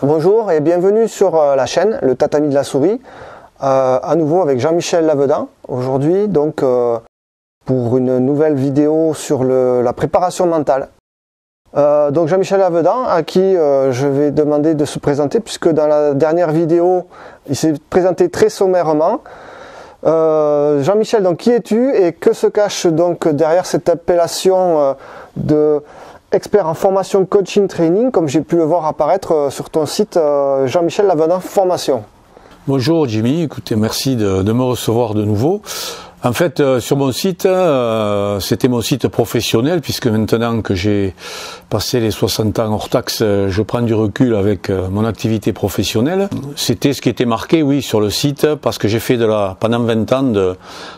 Bonjour et bienvenue sur la chaîne Le Tatami de la Souris, à nouveau avec Jean-Michel Lavedan. Aujourd'hui donc pour une nouvelle vidéo sur la préparation mentale. Donc Jean-Michel Lavedan, à qui je vais demander de se présenter, puisque dans la dernière vidéo il s'est présenté très sommairement. Jean-Michel, donc qui es-tu et que se cache donc derrière cette appellation de expert en formation coaching training, comme j'ai pu le voir apparaître sur ton site Jean-Michel Lavedan Formation? Bonjour Jimmy, écoutez, merci de me recevoir de nouveau. En fait, sur mon site, c'était mon site professionnel, puisque maintenant que j'ai passé les 60 ans hors taxe, je prends du recul avec mon activité professionnelle. C'était ce qui était marqué, oui, sur le site, parce que j'ai fait pendant 20 ans de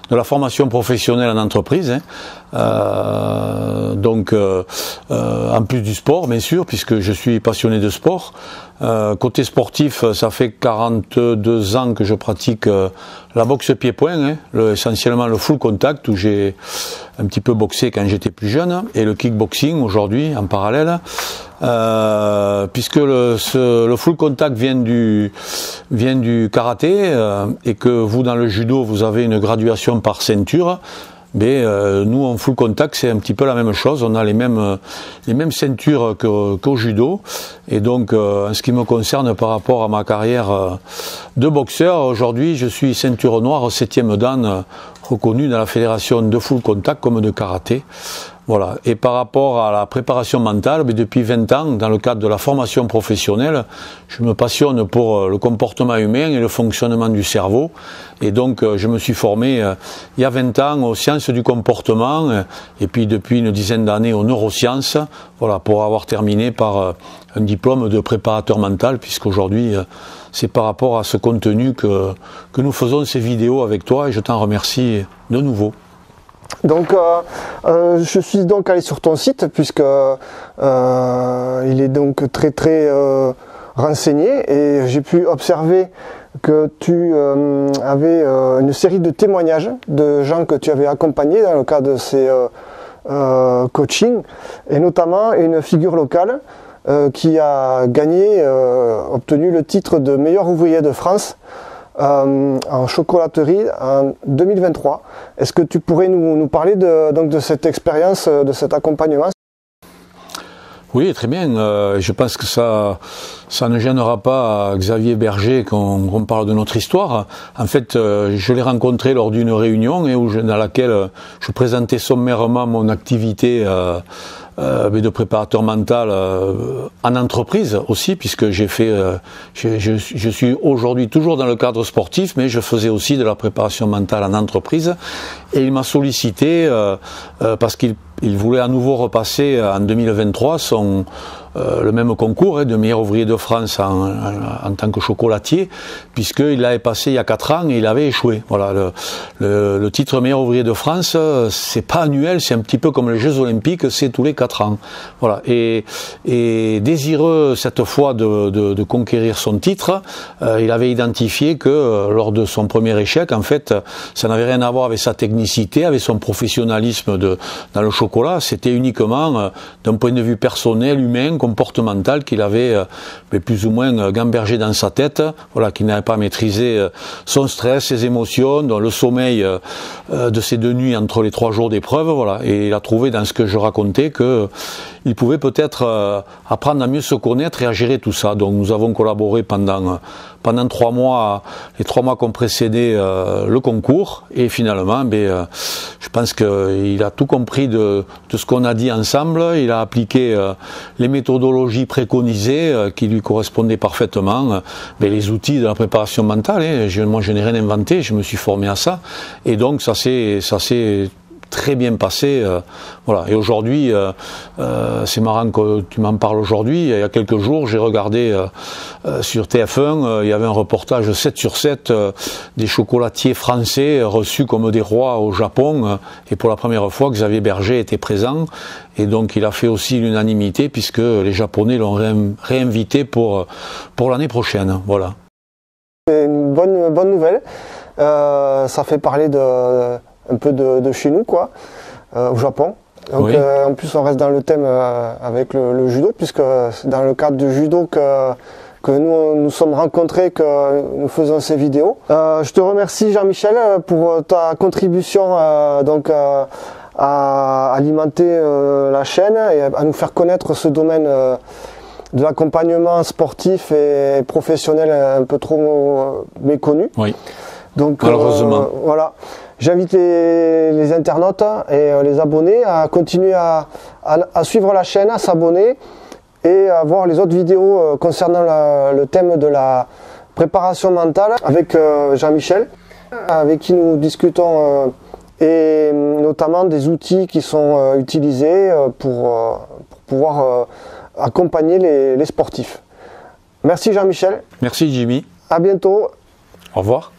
la formation professionnelle en entreprise. Donc, en plus du sport, bien sûr, puisque je suis passionné de sport. Côté sportif, ça fait 42 ans que je pratique la boxe pied-point, essentiellement le full contact, où j'ai un petit peu boxé quand j'étais plus jeune, et le kickboxing aujourd'hui en parallèle, puisque le full contact vient du karaté, et que vous dans le judo vous avez une graduation par ceinture. Mais nous en full contact c'est un petit peu la même chose, on a les mêmes ceintures qu'au judo, et donc en ce qui me concerne par rapport à ma carrière de boxeur, aujourd'hui je suis ceinture noire 7e dan, reconnue dans la fédération de full contact comme de karaté. Voilà. Et par rapport à la préparation mentale, depuis 20 ans, dans le cadre de la formation professionnelle, je me passionne pour le comportement humain et le fonctionnement du cerveau. Et donc, je me suis formé il y a 20 ans aux sciences du comportement, et puis depuis une dizaine d'années aux neurosciences, voilà, pour avoir terminé par un diplôme de préparateur mental, puisqu'aujourd'hui, c'est par rapport à ce contenu que nous faisons ces vidéos avec toi, et je t'en remercie de nouveau. Donc je suis donc allé sur ton site, puisque il est donc très renseigné, et j'ai pu observer que tu avais une série de témoignages de gens que tu avais accompagnés dans le cadre de ces coachings, et notamment une figure locale qui a obtenu le titre de meilleur ouvrier de France en chocolaterie en 2023. Est-ce que tu pourrais nous parler de cette expérience, de cet accompagnement? Oui, très bien. Je pense que ça ne gênera pas Xavier Berger qu'on parle de notre histoire. En fait, je l'ai rencontré lors d'une réunion dans laquelle je présentais sommairement mon activité de préparateur mental en entreprise aussi, puisque je suis aujourd'hui toujours dans le cadre sportif, mais je faisais aussi de la préparation mentale en entreprise. Et il m'a sollicité parce qu'il voulait à nouveau repasser en 2023 le même concours de meilleur ouvrier de France en tant que chocolatier, puisqu'il l'avait passé il y a 4 ans et il avait échoué. Voilà, le titre meilleur ouvrier de France, c'est pas annuel, c'est un petit peu comme les Jeux Olympiques, c'est tous les 4 ans. Voilà, et désireux cette fois de conquérir son titre, il avait identifié que lors de son premier échec, en fait, ça n'avait rien à voir avec sa technicité, avec son professionnalisme dans le chocolat, c'était uniquement d'un point de vue personnel, humain, comportemental, qu'il avait plus ou moins gambergé dans sa tête, voilà, qu'il n'avait pas maîtrisé son stress, ses émotions, dans le sommeil de ces 2 nuits entre les 3 jours d'épreuve, voilà, et il a trouvé dans ce que je racontais que il pouvait peut-être apprendre à mieux se connaître et à gérer tout ça. Donc nous avons collaboré pendant 3 mois, les 3 mois qui ont précédé le concours, et finalement je pense qu'il a tout compris de ce qu'on a dit ensemble. Il a appliqué les méthodologies préconisées qui lui correspondaient parfaitement, les outils de la préparation mentale. Moi je n'ai rien inventé, je me suis formé à ça, et donc ça s'est très bien passé, voilà. Et aujourd'hui, c'est marrant que tu m'en parles aujourd'hui. Il y a quelques jours, j'ai regardé sur TF1, il y avait un reportage 7 sur 7 des chocolatiers français reçus comme des rois au Japon, et pour la première fois, Xavier Berger était présent, et donc il a fait aussi l'unanimité, puisque les Japonais l'ont réinvité pour l'année prochaine. Voilà. C'est une bonne nouvelle. Ça fait parler un peu de chez nous, quoi, au Japon. Donc, oui. En plus, on reste dans le thème avec le judo, puisque c'est dans le cadre du judo que que nous sommes rencontrés, que nous faisons ces vidéos. Je te remercie Jean-Michel pour ta contribution à alimenter la chaîne et à nous faire connaître ce domaine de l'accompagnement sportif et professionnel un peu trop méconnu. Oui. Donc, malheureusement. Voilà. J'invite les internautes et les abonnés à continuer à suivre la chaîne, à s'abonner et à voir les autres vidéos concernant le thème de la préparation mentale avec Jean-Michel, avec qui nous discutons et notamment des outils qui sont utilisés pour pouvoir accompagner les sportifs. Merci Jean-Michel. Merci Jimmy. À bientôt. Au revoir.